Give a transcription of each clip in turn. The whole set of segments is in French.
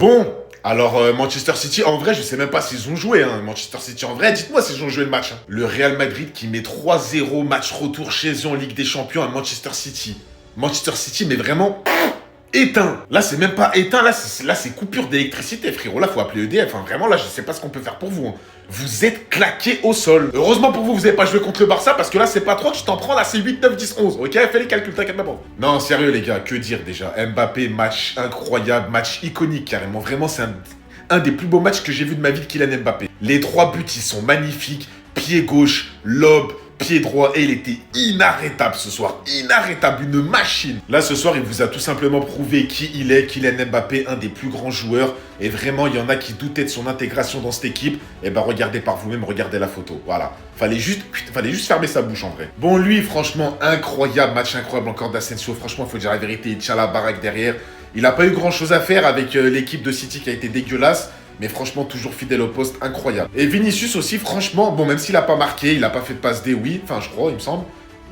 Bon, alors Manchester City, en vrai, je sais même pas s'ils ont joué. Manchester City, en vrai, dites-moi s'ils ont joué le match. Le Real Madrid qui met 3-0 match retour chez eux en Ligue des Champions à Manchester City. Manchester City, mais vraiment éteint. Là, c'est même pas éteint, là, c'est coupure d'électricité, frérot. Là, faut appeler EDF. Vraiment, là, je sais pas ce qu'on peut faire pour vous. Vous êtes claqués au sol. Heureusement pour vous, vous avez pas joué contre le Barça parce que là, c'est pas trop que tu t'en prends. Là, c'est 8, 9, 10, 11. Ok, fais les calculs, t'inquiète pas. Non, sérieux, les gars, que dire déjà? Mbappé, match incroyable, match iconique carrément. Vraiment, c'est un des plus beaux matchs que j'ai vu de ma vie de Kylian Mbappé. Les 3 buts, ils sont magnifiques. Pied gauche, lob, pied droit. Et il était inarrêtable ce soir. Inarrêtable, une machine. Là, ce soir, il vous a tout simplement prouvé qui il est. Kylian Mbappé, un des plus grands joueurs. Et vraiment, il y en a qui doutaient de son intégration dans cette équipe. Et ben, regardez par vous-même, regardez la photo. Voilà. Fallait juste fermer sa bouche en vrai. Bon, lui, franchement, incroyable. Match incroyable encore d'Asensio. Franchement, il faut dire la vérité. Il tient la baraque derrière. Il n'a pas eu grand-chose à faire avec l'équipe de City qui a été dégueulasse. Mais franchement, toujours fidèle au poste, incroyable. Et Vinicius aussi, franchement, bon, même s'il n'a pas marqué, il n'a pas fait de passe D, oui. Enfin, je crois, il me semble.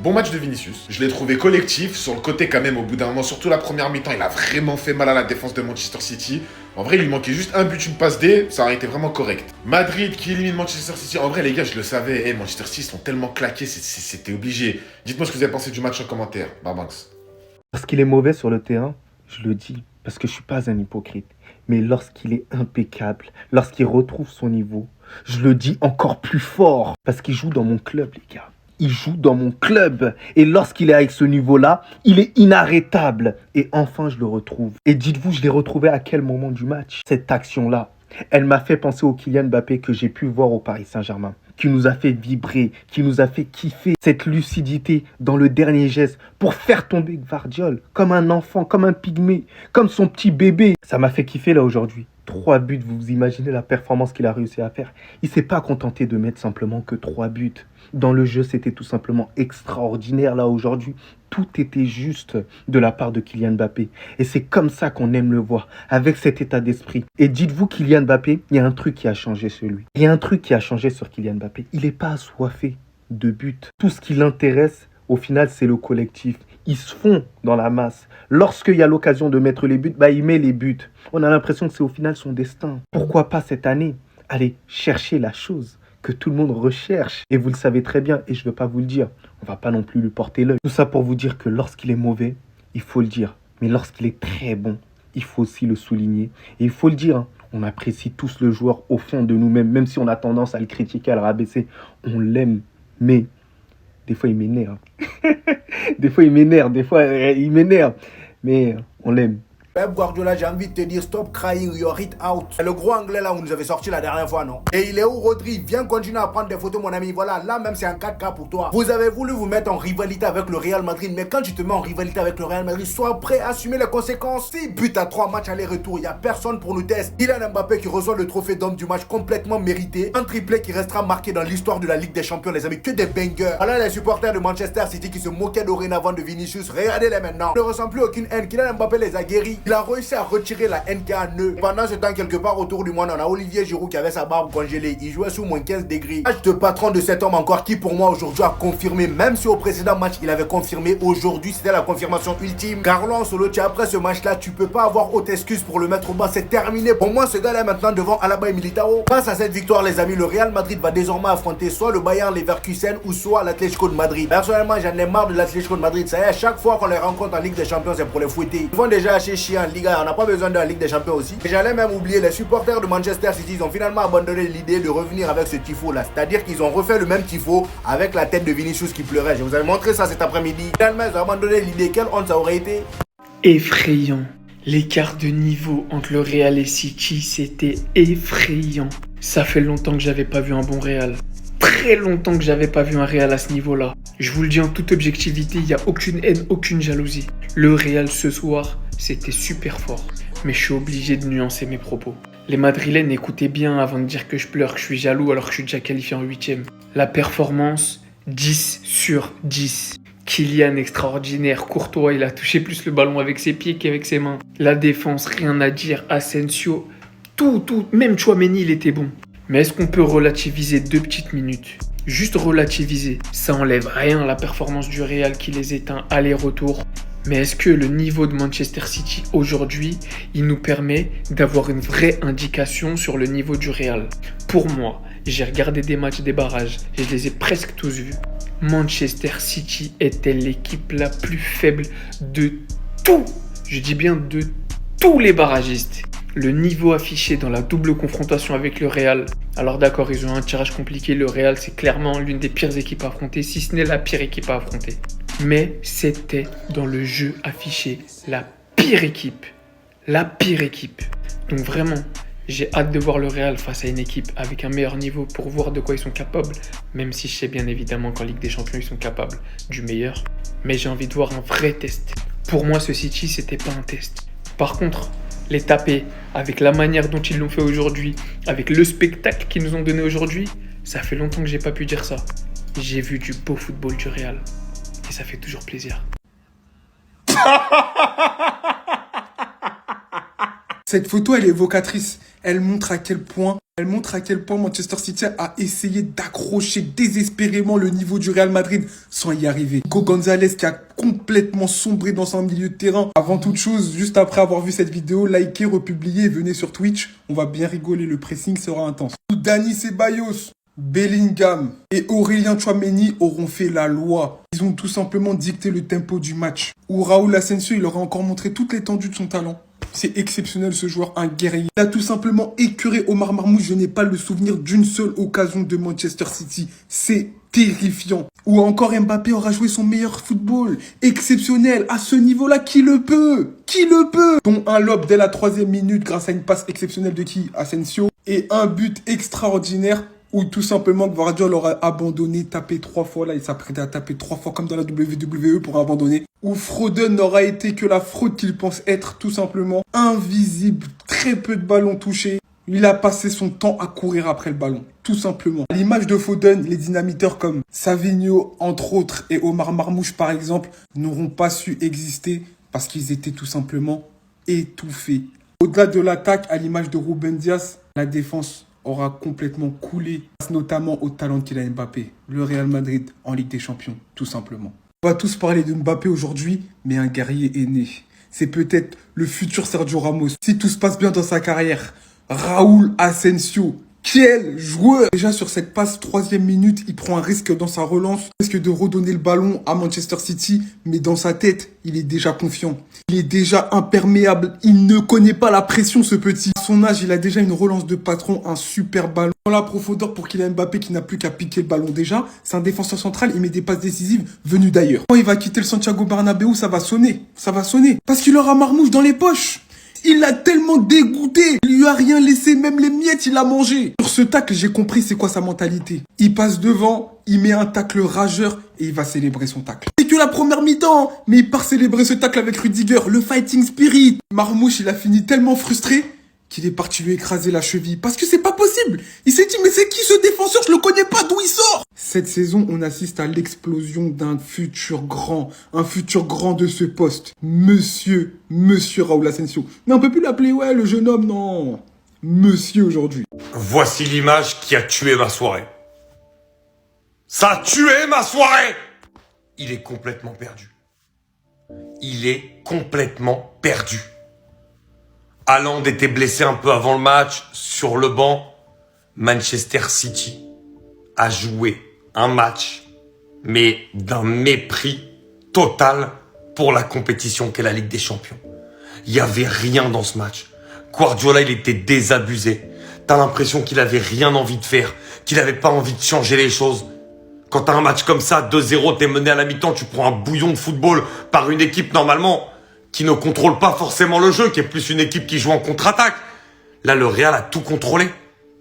Bon match de Vinicius. Je l'ai trouvé collectif, sur le côté quand même, au bout d'un moment. Surtout la première mi-temps, il a vraiment fait mal à la défense de Manchester City. En vrai, il lui manquait juste un but, une passe D, ça aurait été vraiment correct. Madrid qui élimine Manchester City. En vrai, les gars, je le savais. Manchester City sont tellement claqués, c'était obligé. Dites-moi ce que vous avez pensé du match en commentaire. Barbanks. Parce qu'il est mauvais sur le terrain, je le dis, parce que je suis pas un hypocrite. Mais lorsqu'il est impeccable, lorsqu'il retrouve son niveau, je le dis encore plus fort. Parce qu'il joue dans mon club, les gars. Il joue dans mon club. Et lorsqu'il est avec ce niveau-là, il est inarrêtable. Et enfin, je le retrouve. Et dites-vous, je l'ai retrouvé à quel moment du match? Cette action-là, elle m'a fait penser au Kylian Mbappé que j'ai pu voir au Paris Saint-Germain, qui nous a fait vibrer, qui nous a fait kiffer. Cette lucidité dans le dernier geste pour faire tomber Gvardiol comme un enfant, comme un pygmée, comme son petit bébé. Ça m'a fait kiffer là aujourd'hui. 3 buts, vous imaginez la performance qu'il a réussi à faire. Il ne s'est pas contenté de mettre simplement que 3 buts. Dans le jeu, c'était tout simplement extraordinaire là aujourd'hui. Tout était juste de la part de Kylian Mbappé. Et c'est comme ça qu'on aime le voir, avec cet état d'esprit. Et dites-vous, Kylian Mbappé, il y a un truc qui a changé chez lui. Il y a un truc qui a changé sur Kylian Mbappé. Il n'est pas assoiffé de buts. Tout ce qui l'intéresse, au final, c'est le collectif. Ils se font dans la masse. Lorsqu'il y a l'occasion de mettre les buts, il met les buts. On a l'impression que c'est au final son destin. Pourquoi pas cette année aller chercher la chose que tout le monde recherche. Et vous le savez très bien, et je ne veux pas vous le dire. On ne va pas non plus lui porter l'œil. Tout ça pour vous dire que lorsqu'il est mauvais, il faut le dire. Mais lorsqu'il est très bon, il faut aussi le souligner. Et il faut le dire, on apprécie tous le joueur au fond de nous-mêmes, même si on a tendance à le critiquer, à le rabaisser. On l'aime, mais des fois il m'énerve. Des fois il m'énerve, mais on l'aime. Pep Guardiola, j'ai envie de te dire stop crying, you're it out. C'est le gros anglais là où nous avait sorti la dernière fois, non? Et il est où Rodri? Viens continuer à prendre des photos, mon ami. Voilà, là même c'est un 4K pour toi. Vous avez voulu vous mettre en rivalité avec le Real Madrid, mais quand tu te mets en rivalité avec le Real Madrid, sois prêt à assumer les conséquences. 6 buts à 3 matchs aller-retour, il n'y a personne pour nous tester. Kylian Mbappé qui reçoit le trophée d'homme du match complètement mérité. Un triplé qui restera marqué dans l'histoire de la Ligue des Champions, les amis. Que des bangers. Voilà les supporters de Manchester City qui se moquaient dorénavant de Vinicius. Regardez-les maintenant. Il ne ressent plus aucune haine. Kylian Mbappé les a guéris. Il a réussi à retirer la haine qu'il a en eux. Pendant ce temps, quelque part autour du monde, on a Olivier Giroud qui avait sa barbe congelée. Il jouait sous moins 15 degrés. Match de patron de cet homme encore qui pour moi aujourd'hui a confirmé, même si au précédent match il avait confirmé, aujourd'hui c'était la confirmation ultime. Carlo Ancelotti, après ce match là, tu peux pas avoir haute excuse pour le mettre au banc, c'est terminé. Pour moi, ce gars là est maintenant devant Alaba et Militao. Face à cette victoire, les amis, le Real Madrid va désormais affronter soit le Bayern Leverkusen ou soit l'Atlético de Madrid. Personnellement, j'en ai marre de l'Atlético de Madrid. Ça y est, à chaque fois qu'on les rencontre en Ligue des Champions, c'est pour les fouetter. Ils vont déjà acheter chiant en Liga, on n'a pas besoin de la Ligue des Champions aussi. Et j'allais même oublier, les supporters de Manchester City, ils ont finalement abandonné l'idée de revenir avec ce tifo là. C'est-à-dire qu'ils ont refait le même tifo avec la tête de Vinicius qui pleurait. Je vous avais montré ça cet après-midi. Finalement, ils ont abandonné l'idée. Quelle honte ça aurait été. Effrayant. L'écart de niveau entre le Real et City, c'était effrayant. Ça fait longtemps que j'avais pas vu un bon Real. Très longtemps que j'avais pas vu un Real à ce niveau-là. Je vous le dis en toute objectivité, il n'y a aucune haine, aucune jalousie. Le Real ce soir, c'était super fort. Mais je suis obligé de nuancer mes propos. Les Madrilènes, écoutez bien avant de dire que je pleure, que je suis jaloux alors que je suis déjà qualifié en 8ème. La performance, 10 sur 10. Kylian extraordinaire, Courtois, il a touché plus le ballon avec ses pieds qu'avec ses mains. La défense, rien à dire, Asensio, tout, même Tchouaméni, il était bon. Mais est-ce qu'on peut relativiser 2 petites minutes? Juste relativiser, ça enlève rien à la performance du Real qui les éteint aller-retour. Mais est-ce que le niveau de Manchester City aujourd'hui, il nous permet d'avoir une vraie indication sur le niveau du Real? Pour moi, j'ai regardé des matchs des barrages et je les ai presque tous vus. Manchester City était l'équipe la plus faible de tout, je dis bien de tous les barragistes. Le niveau affiché dans la double confrontation avec le Real, alors d'accord, ils ont un tirage compliqué, le Real c'est clairement l'une des pires équipes à affronter, si ce n'est la pire équipe à affronter. Mais c'était dans le jeu affiché la pire équipe. La pire équipe. Donc vraiment, j'ai hâte de voir le Real face à une équipe avec un meilleur niveau pour voir de quoi ils sont capables. Même si je sais bien évidemment qu'en Ligue des Champions, ils sont capables du meilleur. Mais j'ai envie de voir un vrai test. Pour moi, ce City, c'était pas un test. Par contre, les taper avec la manière dont ils l'ont fait aujourd'hui, avec le spectacle qu'ils nous ont donné aujourd'hui, ça fait longtemps que j'ai pas pu dire ça. J'ai vu du beau football du Real. Et ça fait toujours plaisir. Cette photo, elle est évocatrice. Elle montre à quel point Manchester City a essayé d'accrocher désespérément le niveau du Real Madrid sans y arriver. Nico Gonzalez qui a complètement sombré dans son milieu de terrain. Avant toute chose, juste après avoir vu cette vidéo, likez, republiez, venez sur Twitch. On va bien rigoler, le pressing sera intense. Dani Ceballos, Bellingham et Aurélien Tchouaméni auront fait la loi. Ils ont tout simplement dicté le tempo du match. Où Raúl Asensio, il aura encore montré toute l'étendue de son talent. C'est exceptionnel ce joueur, un guerrier. Il a tout simplement écœuré Omar Marmouche. Je n'ai pas le souvenir d'une seule occasion de Manchester City. C'est terrifiant. Ou encore Mbappé aura joué son meilleur football. Exceptionnel. À ce niveau-là, qui le peut? Qui le peut? Dont un lob dès la 3e minute grâce à une passe exceptionnelle de qui? Asensio. Et un but extraordinaire ou tout simplement Guardiola aura abandonné, tapé 3 fois. Là, il s'apprêtait à taper 3 fois comme dans la WWE pour abandonner. Ou Foden n'aura été que la fraude qu'il pense être, tout simplement. Invisible, très peu de ballons touchés. Il a passé son temps à courir après le ballon, tout simplement. À l'image de Foden, les dynamiteurs comme Savinho, entre autres, et Omar Marmouche, par exemple, n'auront pas su exister parce qu'ils étaient tout simplement étouffés. Au-delà de l'attaque, à l'image de Ruben Dias, la défense aura complètement coulé, notamment au talent qu'il a Mbappé. Le Real Madrid en Ligue des Champions, tout simplement. On va tous parler de Mbappé aujourd'hui, mais un guerrier est né. C'est peut-être le futur Sergio Ramos. Si tout se passe bien dans sa carrière, Raúl Asensio, quel joueur! Déjà sur cette passe 3e minute, il prend un risque dans sa relance, risque de redonner le ballon à Manchester City, mais dans sa tête, il est déjà confiant. Il est déjà imperméable, il ne connaît pas la pression ce petit. À son âge, il a déjà une relance de patron, un super ballon. Dans la profondeur pour Kylian Mbappé qui n'a plus qu'à piquer le ballon déjà, c'est un défenseur central, il met des passes décisives venues d'ailleurs. Quand il va quitter le Santiago Bernabéu, ça va sonner, parce qu'il aura Marmouche dans les poches. Il l'a tellement dégoûté. Il lui a rien laissé, même les miettes, il a mangé. Sur ce tacle, j'ai compris c'est quoi sa mentalité. Il passe devant, il met un tacle rageur et il va célébrer son tacle. C'est que la première mi-temps, mais il part célébrer ce tacle avec Rudiger, le fighting spirit. Marmouche, il a fini tellement frustré qu'il est parti lui écraser la cheville. Parce que c'est pas possible. Il s'est dit, mais c'est qui ce défenseur? Je le connais pas, d'où il sort? Cette saison, on assiste à l'explosion d'un futur grand. Un futur grand de ce poste. Monsieur Raúl Asensio. Mais on peut plus l'appeler, ouais, le jeune homme, non. Monsieur aujourd'hui. Voici l'image qui a tué ma soirée. Ça a tué ma soirée! Il est complètement perdu. Il est complètement perdu. Haaland était blessé un peu avant le match, sur le banc. Manchester City a joué un match, mais d'un mépris total pour la compétition qu'est la Ligue des Champions. Il n'y avait rien dans ce match. Guardiola, il était désabusé. T'as l'impression qu'il avait rien envie de faire, qu'il avait pas envie de changer les choses. Quand t'as un match comme ça, 2-0, t'es mené à la mi-temps, tu prends un bouillon de football par une équipe normalement qui ne contrôle pas forcément le jeu, qui est plus une équipe qui joue en contre-attaque. Là, le Real a tout contrôlé.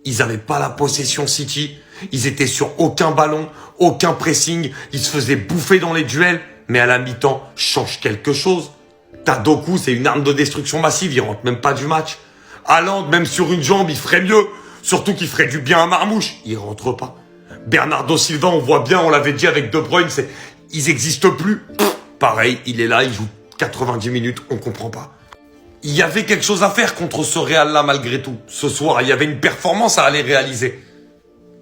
Ils n'avaient pas la possession City. Ils étaient sur aucun ballon, aucun pressing. Ils se faisaient bouffer dans les duels. Mais à la mi-temps, change quelque chose. T'as Doku, c'est une arme de destruction massive. Il rentre même pas du match. Haaland, même sur une jambe, il ferait mieux. Surtout qu'il ferait du bien à Marmouche. Il rentre pas. Bernardo Silva, on voit bien, on l'avait dit avec De Bruyne, ils existent plus. Pareil, il est là, il joue 90 minutes, on comprend pas. Il y avait quelque chose à faire contre ce Real-là malgré tout. Ce soir, il y avait une performance à aller réaliser.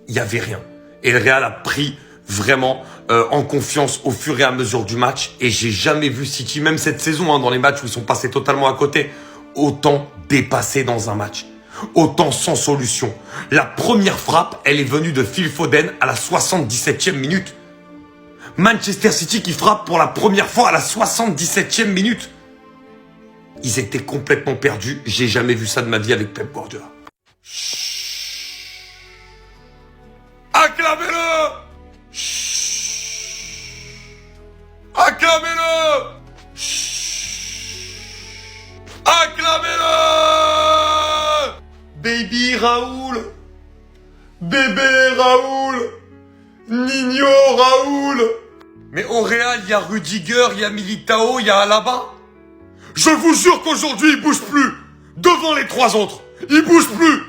Il y avait rien. Et le Real a pris vraiment en confiance au fur et à mesure du match. Et j'ai jamais vu City, même cette saison, dans les matchs où ils sont passés totalement à côté, autant dépassé dans un match. Autant sans solution. La première frappe, elle est venue de Phil Foden à la 77e minute. Manchester City qui frappe pour la première fois à la 77e minute. Ils étaient complètement perdus. J'ai jamais vu ça de ma vie avec Pep Guardiola. Acclamez-le! Acclamez-le! Acclamez-le! Baby Raoul! Bébé Raoul! Nino Raoul! Mais au Real, il y a Rudiger, il y a Militao, il y a Alaba. Je vous jure qu'aujourd'hui, il bouge plus. Devant les trois autres. Il bouge plus.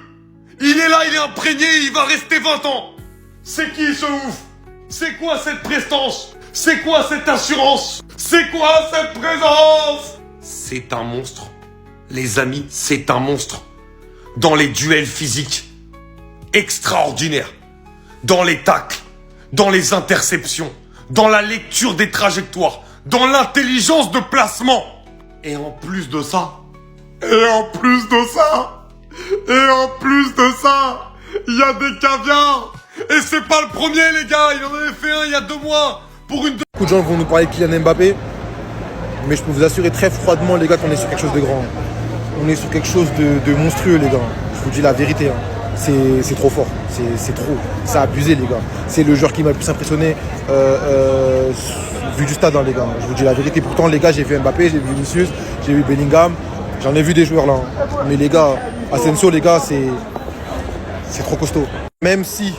Il est là, il est imprégné, il va rester 20 ans. C'est qui ce ouf? C'est quoi cette prestance? C'est quoi cette assurance? C'est quoi cette présence? C'est un monstre. Les amis, c'est un monstre. Dans les duels physiques, extraordinaire. Dans les tacles, dans les interceptions, dans la lecture des trajectoires, dans l'intelligence de placement. Et en plus de ça, il y a des caviars. Et c'est pas le premier, les gars. Il en avait fait un il y a 2 mois. Pour une... Beaucoup de gens vont nous parler de Kylian Mbappé. Mais je peux vous assurer très froidement, les gars, qu'on est sur quelque chose de grand. On est sur quelque chose de monstrueux, les gars. Je vous dis la vérité. C'est trop fort. C'est trop. C'est abusé, les gars. C'est le joueur qui m'a le plus impressionné vu du stade, les gars. Je vous dis la vérité. Pourtant, les gars, j'ai vu Mbappé, j'ai vu Vinicius, j'ai vu Bellingham. J'en ai vu des joueurs là. Mais les gars, Asensio, les gars, c'est trop costaud. Même si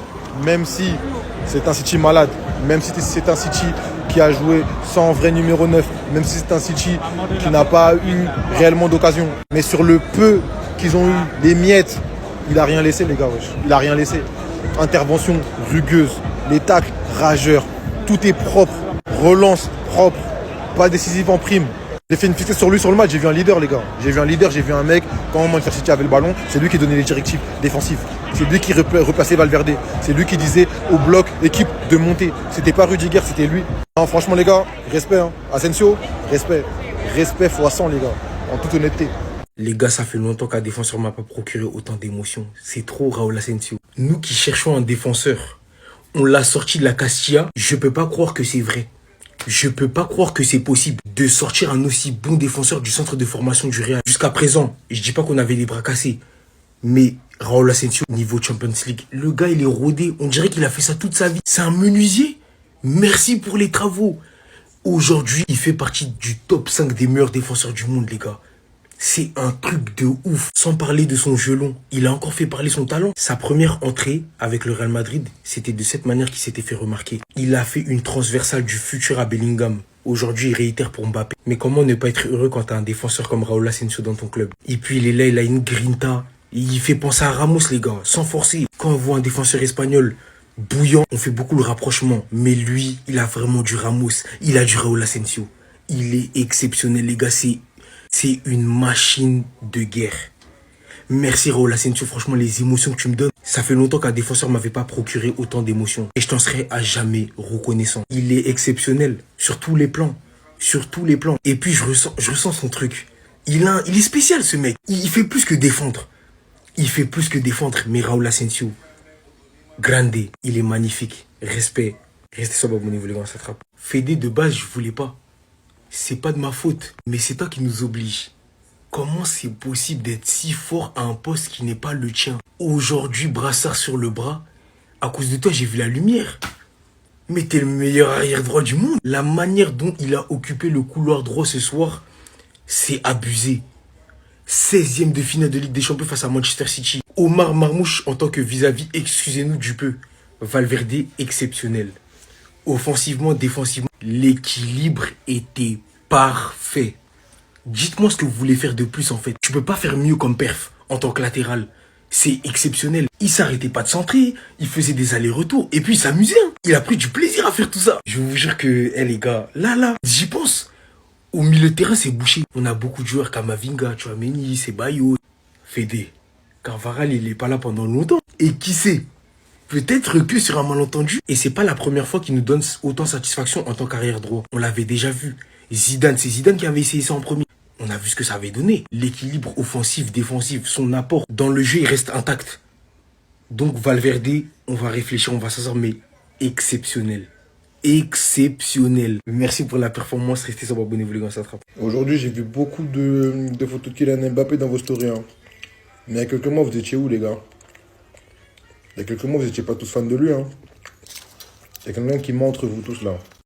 c'est un City malade, même si c'est un City qui a joué sans vrai numéro 9, même si c'est un City qui n'a pas eu réellement d'occasion, mais sur le peu qu'ils ont eu, les miettes, il a rien laissé, les gars, wesh. Il a rien laissé. Intervention rugueuse, les tacles rageurs, tout est propre, relance propre, pas décisif en prime. J'ai fait une fixette sur lui sur le match, j'ai vu un leader, les gars. J'ai vu un mec, quand Manchester City avait le ballon, c'est lui qui donnait les directives défensives. C'est lui qui replaçait Valverde. C'est lui qui disait au bloc, équipe, de monter. C'était pas Rudiger, c'était lui. Non, franchement, les gars, respect. Asensio, respect. Respect x100, les gars. En toute honnêteté. Les gars, ça fait longtemps qu'un défenseur m'a pas procuré autant d'émotions. C'est trop Raúl Asensio. Nous qui cherchons un défenseur, on l'a sorti de la Castilla. Je peux pas croire que c'est vrai. Je peux pas croire que c'est possible de sortir un aussi bon défenseur du centre de formation du Real. Jusqu'à présent, je dis pas qu'on avait les bras cassés, mais Raúl Asensio, niveau Champions League, le gars il est rodé, on dirait qu'il a fait ça toute sa vie. C'est un menuisier. Merci pour les travaux. Aujourd'hui, il fait partie du top 5 des meilleurs défenseurs du monde, les gars. C'est un truc de ouf. Sans parler de son jeu long, il a encore fait parler son talent. Sa première entrée avec le Real Madrid, c'était de cette manière qu'il s'était fait remarquer. Il a fait une transversale du futur à Bellingham. Aujourd'hui, il réitère pour Mbappé. Mais comment ne pas être heureux quand t'as un défenseur comme Raúl Asensio dans ton club? Et puis il est là, il a une grinta. Il fait penser à Ramos, les gars, sans forcer. Quand on voit un défenseur espagnol bouillant, on fait beaucoup le rapprochement. Mais lui, il a vraiment du Ramos. Il a du Raúl Asensio. Il est exceptionnel, les gars. C'est une machine de guerre. Merci Raúl Asensio, franchement les émotions que tu me donnes, ça fait longtemps qu'un défenseur m'avait pas procuré autant d'émotions. Et je t'en serai à jamais reconnaissant. Il est exceptionnel sur tous les plans. Sur tous les plans. Et puis je ressens son truc. Il est spécial ce mec. Il fait plus que défendre. Il fait plus que défendre. Mais Raúl Asensio, grande, il est magnifique. Respect. Restez sur mon niveau les gars, ça attrape. Fédé de base, je voulais pas. C'est pas de ma faute, mais c'est toi qui nous oblige. Comment c'est possible d'être si fort à un poste qui n'est pas le tien? Aujourd'hui, brassard sur le bras, à cause de toi, j'ai vu la lumière. Mais t'es le meilleur arrière droit du monde. La manière dont il a occupé le couloir droit ce soir, c'est abusé. 16e de finale de Ligue des Champions face à Manchester City. Omar Marmouche en tant que vis-à-vis, excusez-nous du peu. Valverde, exceptionnel. Offensivement, défensivement, l'équilibre était parfait. Dites-moi ce que vous voulez faire de plus en fait. Tu peux pas faire mieux comme perf en tant que latéral. C'est exceptionnel. Il s'arrêtait pas de centrer, il faisait des allers-retours et puis il s'amusait. Il a pris du plaisir à faire tout ça. Je vous jure que, les gars, là, j'y pense. Au milieu de terrain, c'est bouché. On a beaucoup de joueurs Kamavinga, Tchouaméni, Ceballos, Fede. Carvajal, il est pas là pendant longtemps. Et qui sait? Peut-être que sur un malentendu. Et c'est pas la première fois qu'il nous donne autant satisfaction en tant qu'arrière droit. On l'avait déjà vu. Zidane, c'est Zidane qui avait essayé ça en premier. On a vu ce que ça avait donné. L'équilibre offensif-défensif, son apport dans le jeu, il reste intact. Donc Valverde, on va réfléchir, on va s'asseoir, mais exceptionnel. Exceptionnel. Merci pour la performance. Restez sur abonnez-vous les gars, ça attrape. Aujourd'hui, j'ai vu beaucoup de photos de Kylian Mbappé dans vos stories. Hein. Mais il y a quelques mois, vous étiez où, les gars? Il y a quelques mois, vous n'étiez pas tous fans de lui. Hein. Il y a quelqu'un qui ment entre vous tous là.